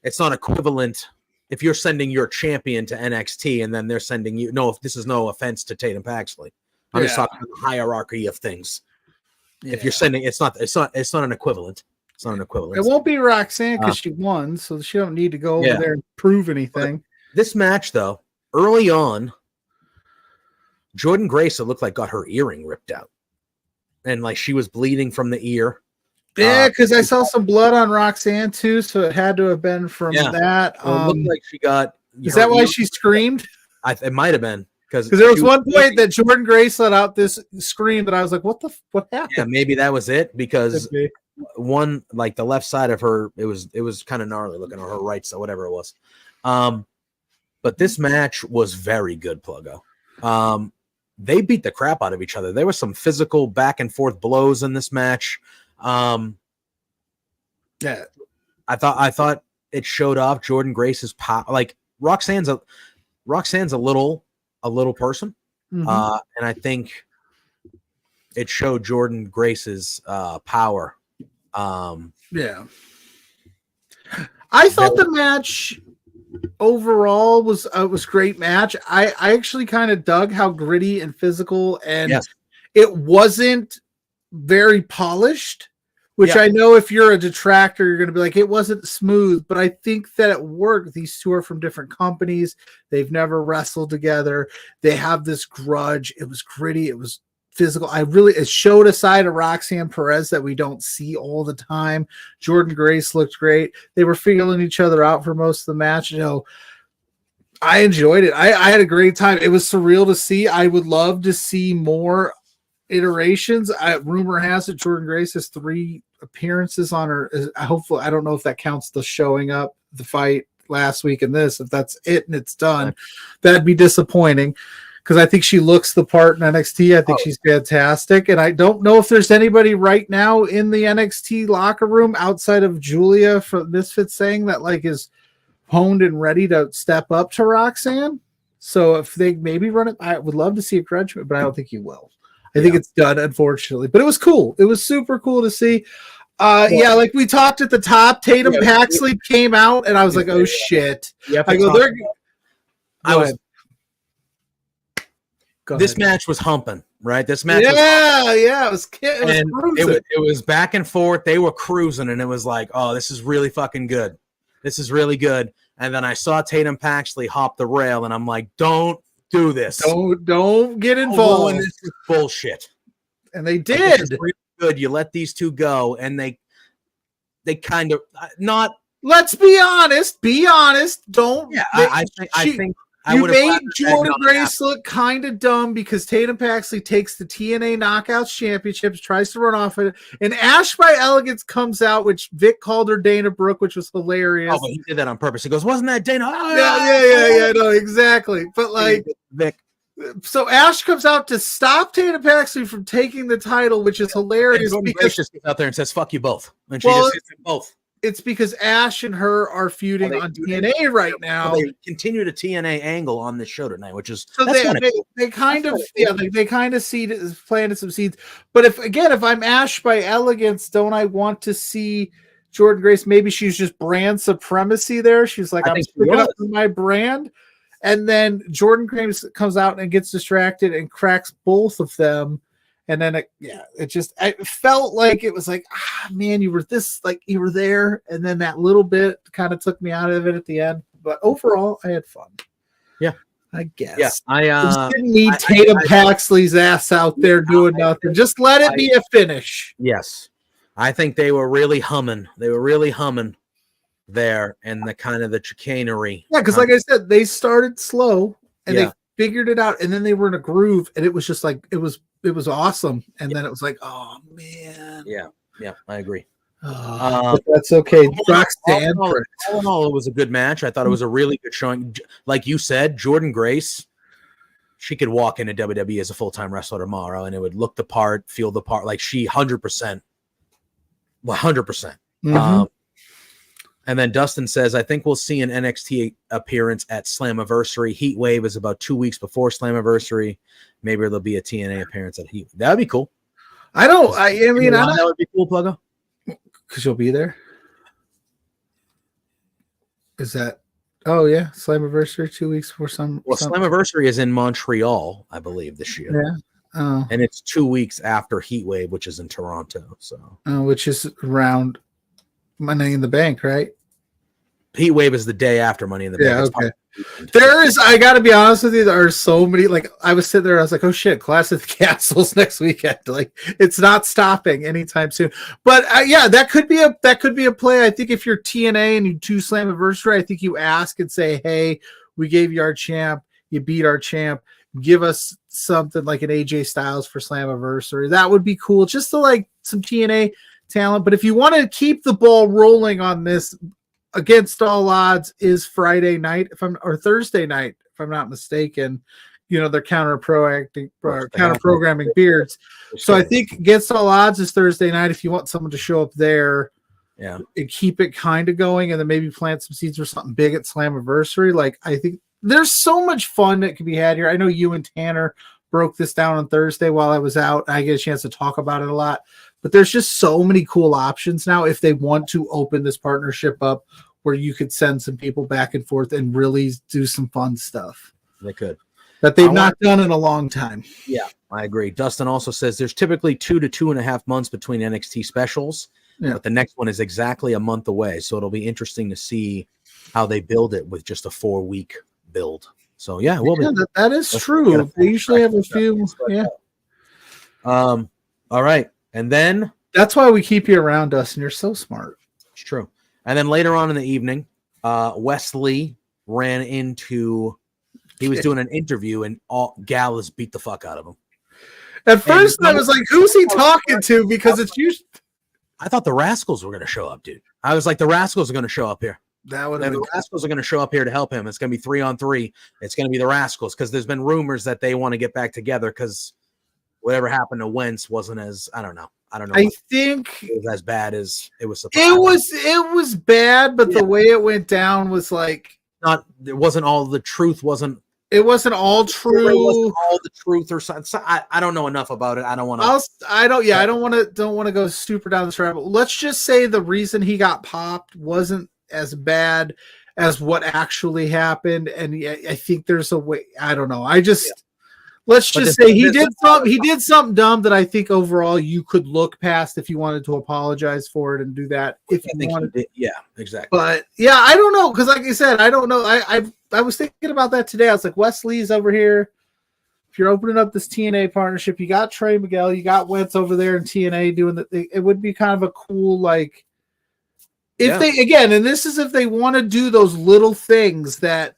Speaker 1: equivalent if you're sending your champion to NXT and then they're sending you. No, if this is no offense to Tatum Paxley, I'm just talking about the hierarchy of things. Yeah. If you're sending, it's not an equivalent. It's not an equivalent.
Speaker 2: It won't be Roxanne because she won, so she don't need to go over there and prove anything.
Speaker 1: But this match, though, early on, Jordynne Grace, it looked like got her earring ripped out, and like she was bleeding from the ear.
Speaker 2: Yeah, because I saw some blood on Roxanne too, so it had to have been from that.
Speaker 1: It looked like she got.
Speaker 2: Is that why she screamed?
Speaker 1: It might have been because
Speaker 2: there was one point that Jordynne Grace let out this scream that I was like, "What happened?"
Speaker 1: Yeah, maybe that was it because one like the left side of her, it was kind of gnarly looking, or her right side, whatever it was. But this match was very good, Pluggo. They beat the crap out of each other. There was some physical back and forth blows in this match. I thought it showed off Jordynne Grace's power. Like Roxanne's a little person, and I think it showed Jordynne Grace's power.
Speaker 2: I thought the match overall was great match. I actually kind of dug how gritty and physical, and it wasn't very polished, which I know if you're a detractor, you're going to be like, it wasn't smooth, but I think that it worked. These two are from different companies. They've never wrestled together. They have this grudge. It was gritty. It was physical. It showed a side of Roxanne Perez that we don't see all the time. Jordynne Grace looked great. They were feeling each other out for most of the match. I enjoyed it. I had a great time. It was surreal to see. I would love to see more iterations. Rumor has it Jordynne Grace has 3 appearances on her. Hopefully, I don't know if that counts the showing up, the fight last week and this. If that's it and it's done, that'd be disappointing. Because I think she looks the part in NXT. I think she's fantastic. And I don't know if there's anybody right now in the NXT locker room outside of Julia from Misfits saying that like is honed and ready to step up to Roxanne. So if they maybe run it, I would love to see a graduate, but I don't think you will. I think it's done, unfortunately. But it was cool. It was super cool to see. Like we talked at the top, Tatum Paxley came out, and I was like, oh, shit. I go, they're...
Speaker 1: This match was humping, right? This match
Speaker 2: it
Speaker 1: was back and forth. They were cruising, and it was like, oh, this is really fucking good. This is really good. And then I saw Tatum Paxley hop the rail, and I'm like, don't do this.
Speaker 2: Don't get involved.
Speaker 1: This is bullshit.
Speaker 2: And they did.
Speaker 1: Like, really good. You let these two go, and they kind of not.
Speaker 2: Let's be honest. Be honest. Don't.
Speaker 1: Yeah, I think.
Speaker 2: You made Jordynne Grace look kind of dumb because Tatum Paxley takes the TNA Knockouts Championships, tries to run off it, and Ash by Elegance comes out, which Vic called her Dana Brooke, which was hilarious.
Speaker 1: Oh, but he did that on purpose. He goes, "Wasn't that Dana?" Oh,
Speaker 2: yeah, no, exactly. But like
Speaker 1: Vic.
Speaker 2: So Ash comes out to stop Tatum Paxley from taking the title, which is hilarious.
Speaker 1: Because she just gets out there and says, "Fuck you both," and she just hits them both.
Speaker 2: it's because Ash and her are feuding on TNA right now.
Speaker 1: They continue to TNA angle on this show tonight, which is
Speaker 2: so they kind of they kind of planted some seeds. But if I'm Ash by Elegance, don't I want to see Jordynne Grace? Maybe she's just brand supremacy there. She's like, I'm sticking up for my brand. And then Jordynne Grace comes out and gets distracted and cracks both of them. And then I felt like it was like, man, you were there. And then that little bit kind of took me out of it at the end. But overall, I had fun.
Speaker 1: Yeah.
Speaker 2: I guess.
Speaker 1: Yeah.
Speaker 2: I didn't need Tatum Paxley's ass out there doing nothing. Just let it be a finish.
Speaker 1: Yes. I think they were really humming. They were really humming there, and the kind of the chicanery.
Speaker 2: Yeah, because like I said, they started slow and they figured it out, and then they were in a groove, and it was just like it was awesome. And then it was like, oh man.
Speaker 1: Yeah, I agree.
Speaker 2: That's okay.
Speaker 1: All in all, it was a good match. I thought it was a really good showing. Like you said, Jordynne Grace, she could walk into WWE as a full-time wrestler tomorrow, and it would look the part, feel the part. Like she 100%. 100%. And then Dustin says, I think we'll see an NXT appearance at Slammiversary. Heat Wave is about 2 weeks before Slammiversary. Maybe there'll be a TNA appearance at Heat. That would be cool.
Speaker 2: I mean,
Speaker 1: that would be cool, Pluggo.
Speaker 2: Because you'll be there. Is that? Oh yeah, Slammiversary 2 weeks before some.
Speaker 1: Well, Slammiversary is in Montreal, I believe, this year.
Speaker 2: Yeah. Oh.
Speaker 1: And it's 2 weeks after Heat Wave, which is in Toronto. So,
Speaker 2: which is around Money in the Bank, right?
Speaker 1: Heat Wave is the day after Money in the Bank.
Speaker 2: Yeah, okay. I got to be honest with you, there are so many. Like, I was sitting there, I was like, oh shit, Clash of the Castles next weekend. Like, it's not stopping anytime soon. But that could be a play. I think if you're TNA and you do Slammiversary, I think you ask and say, hey, we gave you our champ, you beat our champ. Give us something like an AJ Styles for Slammiversary. That would be cool, just to like some TNA talent. But if you want to keep the ball rolling on this, Against All Odds is Friday night, or Thursday night, if I'm not mistaken. They're counter-programming beards. So I think Against All Odds is Thursday night. If you want someone to show up there, and keep it kind of going, and then maybe plant some seeds for something big at Slammiversary. Like, I think there's so much fun that can be had here. I know you and Tanner broke this down on Thursday while I was out. I get a chance to talk about it a lot, but there's just so many cool options now if they want to open this partnership up where you could send some people back and forth and really do some fun stuff.
Speaker 1: They could.
Speaker 2: That they've not done in a long time.
Speaker 1: Yeah, I agree. Dustin also says there's typically 2 to 2.5 months between NXT specials, but the next one is exactly a month away. So it'll be interesting to see how they build it with just a 4-week build. So it will be.
Speaker 2: That is true. They usually have a few. Yeah.
Speaker 1: All right. And then
Speaker 2: that's why we keep you around, Dustin. You're so smart.
Speaker 1: It's true. And then later on in the evening, Wesley ran into. He was doing an interview, and all Gallus beat the fuck out of him.
Speaker 2: At first, I was like, "Who's he talking to?" Because it's usually.
Speaker 1: I thought the Rascals were going to show up, dude. I was like, the Rascals are going to show up here. The Rascals are going to show up here to help him. It's going to be 3-on-3. It's going to be the Rascals because there's been rumors that they want to get back together because whatever happened to Wentz wasn't as I don't know.
Speaker 2: I think
Speaker 1: it was as bad as it was supposed
Speaker 2: to. It was bad, but the way it went down was like
Speaker 1: it wasn't all the truth.
Speaker 2: It wasn't all true.
Speaker 1: It wasn't all the truth or something. So I don't know enough about it. I don't want to.
Speaker 2: I don't want to go super down this rabbit. Let's just say the reason he got popped wasn't as bad as what actually happened, and I think there's a way. I don't know. Let's just say he did something dumb that I think overall you could look past if you wanted to apologize for it and do that if you wanted.
Speaker 1: Yeah, exactly.
Speaker 2: But I don't know because, like I said, I don't know. I was thinking about that today. I was like, Wesley's over here. If you're opening up this TNA partnership, you got Trey Miguel, you got Wentz over there in TNA doing that. It would be kind of a cool like. If they and this is if they want to do those little things that.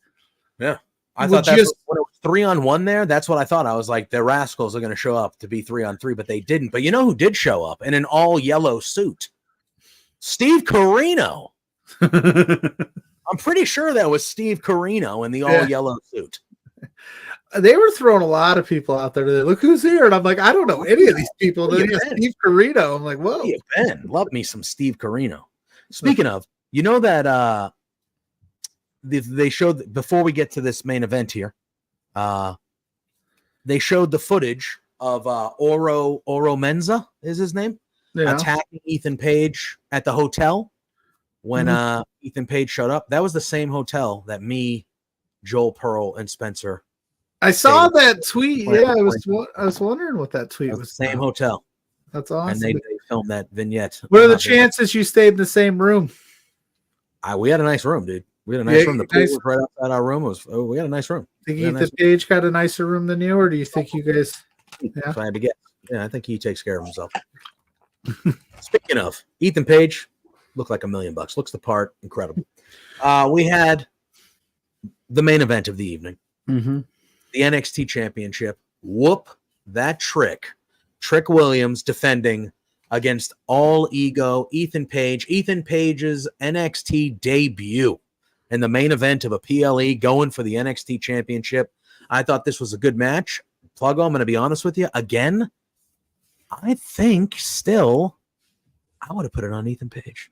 Speaker 1: Yeah. I thought when it was 3-on-1 there, that's what I thought. I was like, the Rascals are going to show up to be 3-on-3, but they didn't. But you know who did show up in an all yellow suit? Steve Corino. I'm pretty sure that was Steve Corino in the all yellow suit.
Speaker 2: They were throwing a lot of people out there. Look who's here. And I'm like, I don't know any of these people. Steve Corino. I'm like, whoa.
Speaker 1: Ben, love me some Steve Corino. Speaking of, you know that they showed, before we get to this main event here, they showed the footage of Oro Menza is his name, attacking Ethan Page at the hotel when Ethan Page showed up. That was the same hotel that me, Joel Pearl, and Spencer.
Speaker 2: I saw that tweet. Yeah, I was wondering what that tweet was.
Speaker 1: Same hotel.
Speaker 2: That's awesome.
Speaker 1: And they filmed that vignette.
Speaker 2: What are the chances you stayed in the same room?
Speaker 1: We had a nice room, dude. We had a nice room. The pool was right outside our room. We had a nice room.
Speaker 2: Think Ethan Page got a nicer room than you, or do you think you guys?
Speaker 1: If I had to guess, I think he takes care of himself. Speaking of, Ethan Page looked like $1 million. Looks the part. Incredible. We had the main event of the evening, the NXT Championship. Whoop that Trick Williams defending against All Ego Ethan Page. Ethan Page's NXT debut in the main event of a PLE, going for the NXT Championship. I thought this was a good match. Pluggo, I'm going to be honest with you. Again, I think still I would have put it on Ethan Page.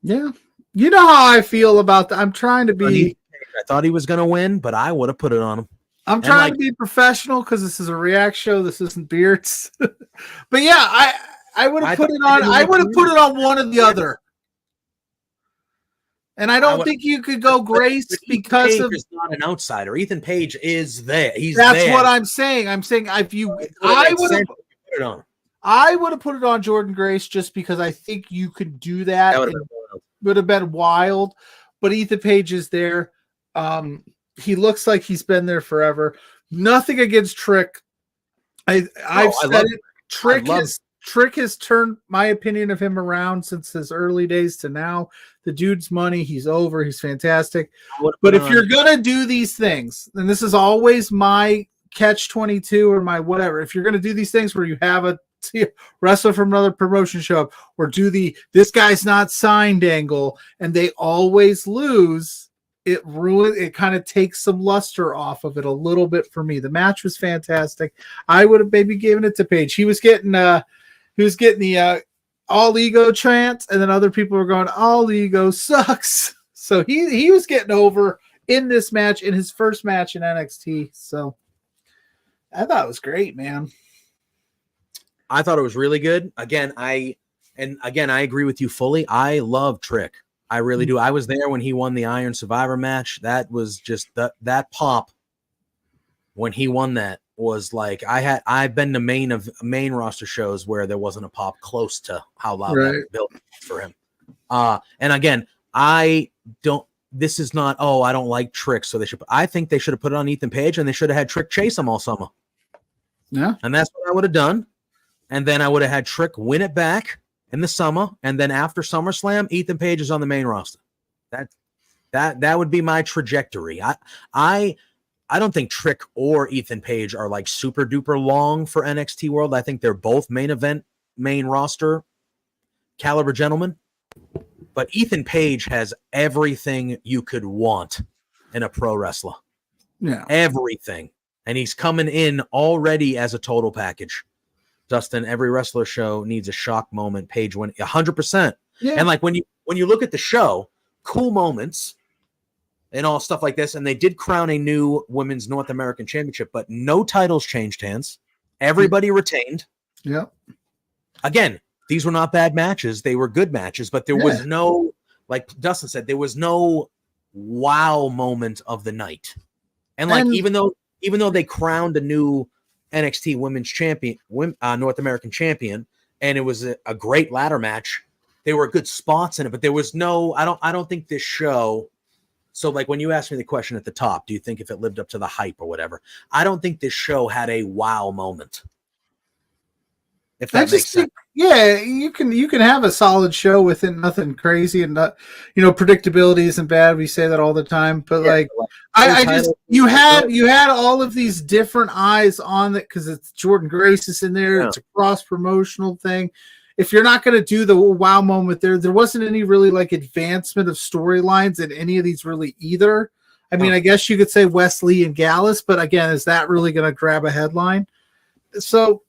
Speaker 2: Yeah. You know how I feel about that. I'm trying to be...
Speaker 1: I thought he was going to win, but I would have put it on him.
Speaker 2: I'm trying to be professional because this is a React show. This isn't Beards. But yeah, I would have put it on. I would have put it on one or the other. And I don't think you could go Grace because of.
Speaker 1: He's not an outsider. Ethan Page is there.
Speaker 2: That's what I'm saying. I'm saying if you, I would have put it on. I would have put it on Jordan Grace just because I think you could do that. That would have been wild. But Ethan Page is there. He looks like he's been there forever. Nothing against Trick. I've said it. Trick has turned my opinion of him around since his early days to now. The dude's money. He's over. He's fantastic. But if you're going to do these things, and this is always my catch-22 or my whatever, if you're going to do these things where you have a wrestler from another promotion show up or do the this guy's not signed angle and they always lose, it kind of takes some luster off of it a little bit for me. The match was fantastic. I would have maybe given it to Page. He was getting the All Ego chant, and then other people were going, All Ego sucks. So he was getting over in this match, in his first match in NXT. So I thought it was great, man.
Speaker 1: I thought it was really good. Again, I agree with you fully. I love Trick. I really do. I was there when he won the Iron Survivor match. That was just that pop when he won that was like I've been to main roster shows where there wasn't a pop close to how loud that built for him. And again, this is not, I don't like Trick, so I think they should have put it on Ethan Page and they should have had Trick chase him all summer.
Speaker 2: Yeah. And
Speaker 1: that's what I would have done. And then I would have had Trick win it back in the summer, and then after SummerSlam, Ethan Page is on the main roster. That would be my trajectory. I don't think Trick or Ethan Page are like super duper long for NXT World. I think they're both main roster caliber gentlemen. But Ethan Page has everything you could want in a pro wrestler.
Speaker 2: Yeah,
Speaker 1: everything, and he's coming in already as a total package. Dustin, every wrestler show needs a shock moment. Page win 100%. Yeah. And like when you look at the show, cool moments and all stuff like this. And they did crown a new women's North American championship, but no titles changed hands. Everybody retained.
Speaker 2: Yeah.
Speaker 1: Again, these were not bad matches. They were good matches, but there was no, like Dustin said, there was no wow moment of the night. And like, even though they crowned a new NXT Women's Champion, North American Champion, and it was a great ladder match. There were good spots in it, but there was no. I don't think this show. So, like when you asked me the question at the top, do you think if it lived up to the hype or whatever? I don't think this show had a wow moment. If that makes sense.
Speaker 2: Yeah, you can have a solid show within nothing crazy and not, predictability isn't bad. We say that all the time, but you had all of these different eyes on it because it's Jordan Grace is in there. Yeah. It's a cross promotional thing. If you're not going to do the wow moment there wasn't any really like advancement of storylines in any of these really either. I mean, I guess you could say Wesley and Gallus, but again, is that really going to grab a headline? So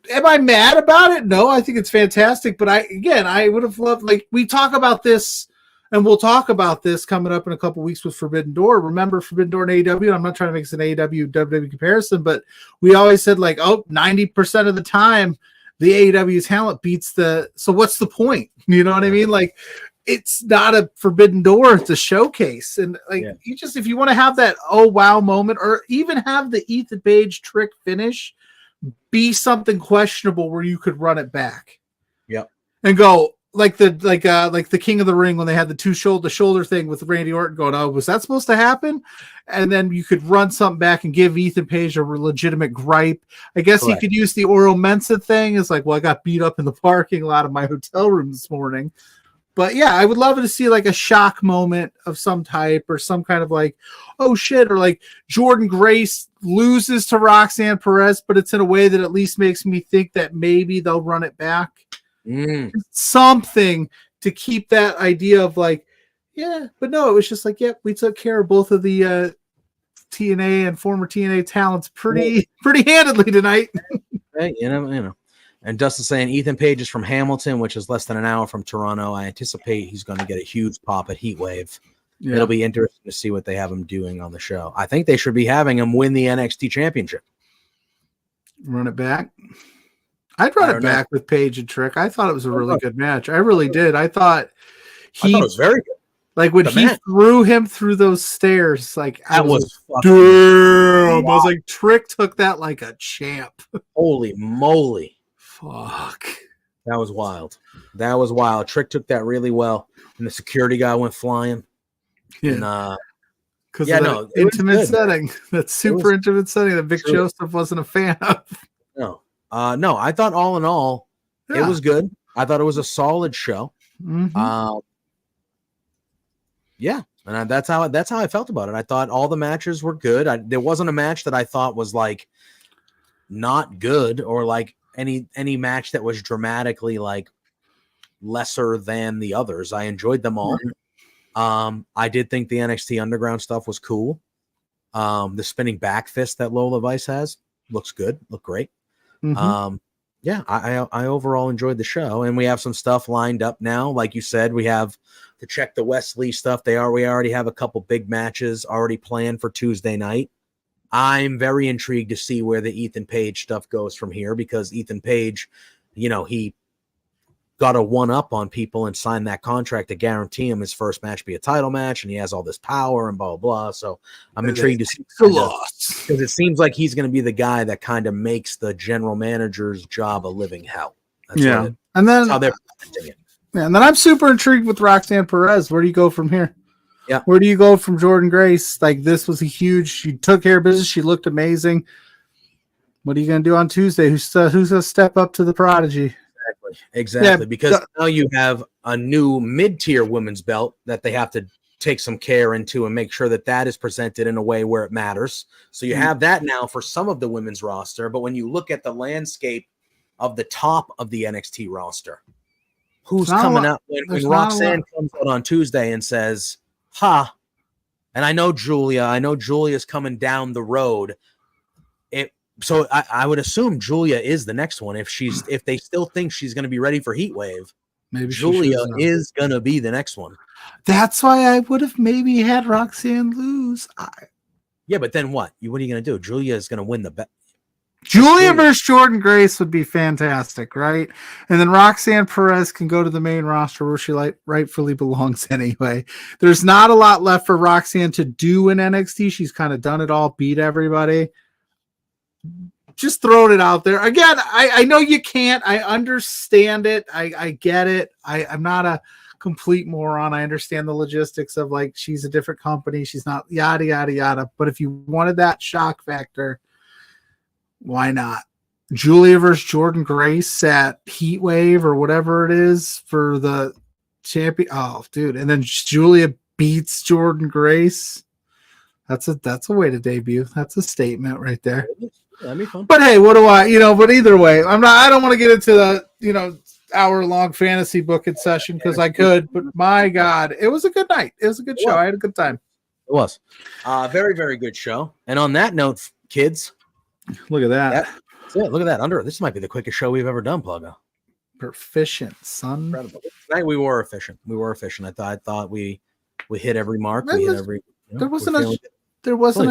Speaker 2: am I mad about it? No, I think it's fantastic. But I would have loved, like, we talk about this, and we'll talk about this coming up in a couple weeks with Forbidden Door. Remember Forbidden Door and AEW? I'm not trying to make this an AEW WWE comparison, but we always said, like, 90% of the time the AEW talent beats so what's the point? You know what I mean? Like, it's not a Forbidden Door, it's a showcase. And like, if you want to have that oh wow moment, or even have the Ethan Page trick finish be something questionable where you could run it back.
Speaker 1: Yep.
Speaker 2: And go like the King of the Ring when they had the shoulder thing with Randy Orton going, oh, was that supposed to happen? And then you could run something back and give Ethan Page a legitimate gripe. I guess Correct. He could use the Oro Mensa thing. It's like, well, I got beat up in the parking lot of my hotel room this morning. But yeah, I would love to see like a shock moment of some type, or some kind of like, oh shit, or like Jordan Grace loses to Roxanne Perez, but it's in a way that at least makes me think that maybe they'll run it back. Something to keep that idea of like, yeah, but no, it was just like, yep, we took care of both of the TNA and former TNA talents pretty handedly tonight.
Speaker 1: Hey, you know. And Dustin's saying Ethan Page is from Hamilton, which is less than an hour from Toronto. I anticipate he's going to get a huge pop at Heatwave. Yeah. It'll be interesting to see what they have him doing on the show. I think they should be having him win the NXT championship.
Speaker 2: Run it back. I'd run it back with Page and Trick. I thought it was a really good match. I really did. I thought
Speaker 1: it was very good.
Speaker 2: Like when he threw him through those stairs, like
Speaker 1: that was
Speaker 2: damn. Wow. I was like, Trick took that like a champ.
Speaker 1: Holy moly.
Speaker 2: Fuck.
Speaker 1: That was wild. Trick took that really well. And the security guy went flying.
Speaker 2: Yeah. And because intimate setting. That super intimate setting that Vic Joseph wasn't a fan of.
Speaker 1: No. No, I thought all in all, it was good. I thought it was a solid show.
Speaker 2: Mm-hmm.
Speaker 1: Yeah. And that's how I felt about it. I thought all the matches were good. There wasn't a match that I thought was like not good, or like any match that was dramatically like lesser than the others. I enjoyed them all. I did think the NXT Underground stuff was cool. The spinning back fist that Lola Vice has looks good, looked great. Yeah, I overall enjoyed the show, and we have some stuff lined up now. Like you said, we have to check the Wesley stuff. We already have a couple big matches already planned for Tuesday night. I'm very intrigued to see where the Ethan Page stuff goes from here, because Ethan Page, he got a one-up on people and signed that contract to guarantee him his first match be a title match, and he has all this power and blah, blah, blah. So I'm intrigued to see because it seems like he's going to be the guy that kind of makes the general manager's job a living hell.
Speaker 2: That's how they're presenting it. Yeah, and then I'm super intrigued with Roxanne Perez. Where do you go from here?
Speaker 1: Yeah.
Speaker 2: Where do you go from Jordan Grace? Like, this was she took care of business. She looked amazing. What are you going to do on Tuesday? Who's going to step up to the prodigy?
Speaker 1: Exactly. Yeah, because now you have a new mid-tier women's belt that they have to take some care into and make sure that is presented in a way where it matters. So you have that now for some of the women's roster. But when you look at the landscape of the top of the NXT roster, who's coming up when Roxanne comes out on Tuesday and says, and I know Julia's coming down the road. So I would assume Julia is the next one. If they still think she's going to be ready for Heatwave, maybe Julia is going to be the next one.
Speaker 2: That's why I would have maybe had Roxanne lose.
Speaker 1: Yeah, but then what? What are you going to do? Julia is going to win the bet.
Speaker 2: Julia versus Jordan Grace would be fantastic, right? And then Roxanne Perez can go to the main roster where she rightfully belongs anyway. There's not a lot left for Roxanne to do in NXT. She's kind of done it all, beat everybody. Just throwing it out there. Again, I know you can't. I understand it. I get it. I'm not a complete moron. I understand the logistics of like, she's a different company. She's not yada, yada, yada. But if you wanted that shock factor, why not? Julia versus Jordan Grace at Heatwave or whatever it is for the champion. Oh, dude. And then Julia beats Jordan Grace. That's a way to debut. That's a statement right there.
Speaker 1: That'd be fun.
Speaker 2: But hey, what do I, but either way, I don't want to get into the, hour-long fantasy booking session because I could, but my God, it was a good night. It was a good show. I had a good time.
Speaker 1: It was. Very, very good show. And on that note, kids,
Speaker 2: look at that.
Speaker 1: Yeah, look at that. This might be the quickest show we've ever done, Pluggo.
Speaker 2: Proficient, son.
Speaker 1: Incredible. Tonight we were efficient. I thought we hit every mark. We hit every.
Speaker 2: There wasn't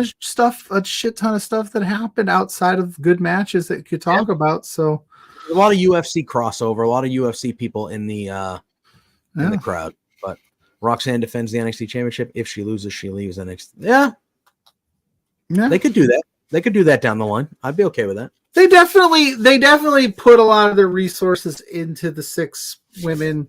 Speaker 2: a shit ton of stuff that happened outside of good matches that you could talk about. So
Speaker 1: a lot of UFC crossover, a lot of UFC people in the crowd. But Roxanne defends the NXT Championship. If she loses, she leaves NXT. Yeah, they could do that. They could do that down the line. I'd be okay with that.
Speaker 2: They definitely put a lot of their resources into the 6 women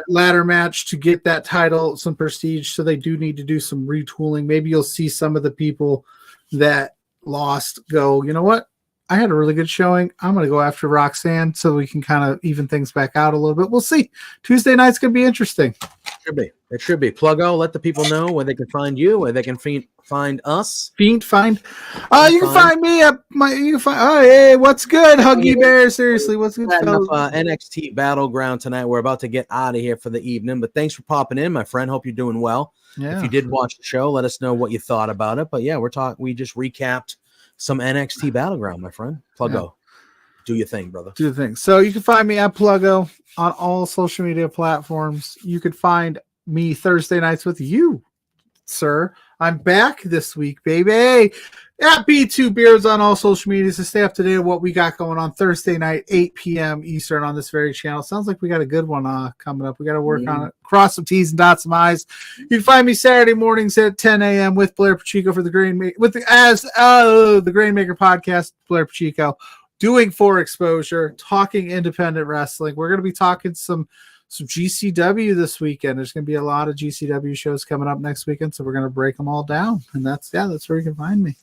Speaker 2: ladder match to get that title some prestige. So they do need to do some retooling. Maybe you'll see some of the people that lost go, you know what? I had a really good showing. I'm going to go after Roxanne so we can kind of even things back out a little bit. We'll see. Tuesday night's going to be interesting.
Speaker 1: It should be. Pluggo, let the people know where they can find you, where they can find us.
Speaker 2: You can find me at hey, what's good, Huggy Bear? Seriously, what's good?
Speaker 1: NXT Battleground tonight. We're about to get out of here for the evening, but thanks for popping in, my friend. Hope you're doing well. Yeah. If you did watch the show, let us know what you thought about it. But yeah, we just recapped some NXT Battleground, my friend. Pluggo, do your thing, brother.
Speaker 2: Do the thing. So you can find me at Pluggo on all social media platforms. You could find me Thursday nights with you, sir. I'm back this week, baby. At B2 Beards on all social media to stay up to date on what we got going on Thursday night, 8 p.m. Eastern on this very channel. Sounds like we got a good one coming up. We got to work on it. Cross some T's and dot some I's. You can find me Saturday mornings at 10 a.m. with Blair Pacheco for the Grainmaker podcast. Blair Pacheco doing For Exposure, talking independent wrestling. We're going to be talking some GCW this weekend. There's going to be a lot of GCW shows coming up next weekend, so we're going to break them all down. And that's where you can find me.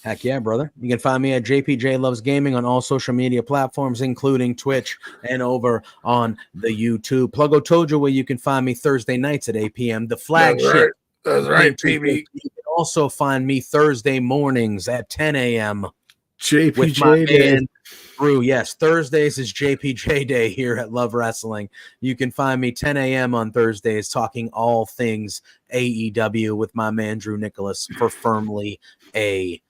Speaker 1: Heck yeah, brother. You can find me at JPJ Loves Gaming on all social media platforms, including Twitch and over on the YouTube. Pluggo told you where you can find me Thursday nights at 8 p.m. The flagship.
Speaker 2: That's right, baby.
Speaker 1: You can also find me Thursday mornings at 10 a.m.
Speaker 2: JPJ
Speaker 1: with my
Speaker 2: Day.
Speaker 1: man, Drew. Yes, Thursdays is JPJ Day here at Love Wrestling. You can find me 10 a.m. on Thursdays talking all things AEW with my man, Drew Nicholas, for Firmly AEW.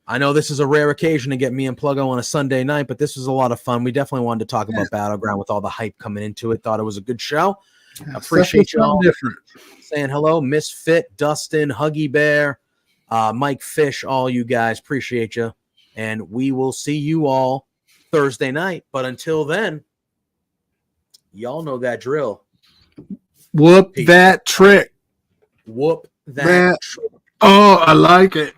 Speaker 1: I know this is a rare occasion to get me and Pluggo on a Sunday night, but this was a lot of fun. We definitely wanted to talk about Battleground with all the hype coming into it. Thought it was a good show. Appreciate you all saying hello. Misfit, Dustin, Huggy Bear, Mike Fish, all you guys. Appreciate you. And we will see you all Thursday night. But until then, y'all know that drill.
Speaker 2: Whoop that trick.
Speaker 1: Whoop that trick.
Speaker 2: Oh, I like it.